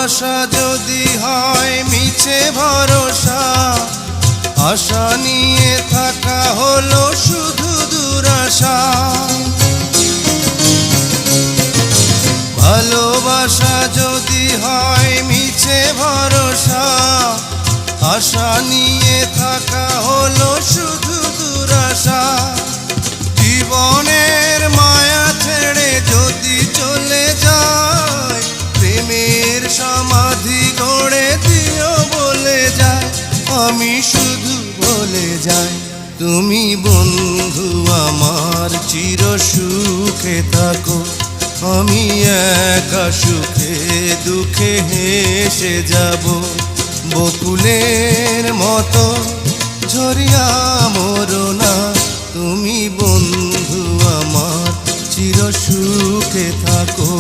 ভালোবাসা যদি হয় মিছে ভরসা, আশা নিয়ে থাকা হলো শুধু দুরাশা। ভালোবাসা যদি হয় মিছে ভরসা, আশা নিয়ে থাকা হলো শুধু দুরাশা। জীবনের মায়া ছেড়ে যদি চলে যায়, প্রেমের সমাধি গড়ে দিও বলে যায়। আমি শুধু বলে যাই, তুমি বন্ধু আমার চির সুখে থাকো। আমি একা সুখে দুঃখে হেসে যাব, বকুলের মতো ঝরিয়া মরো না। তুমি বন্ধু আমার চির সুখে থাকো।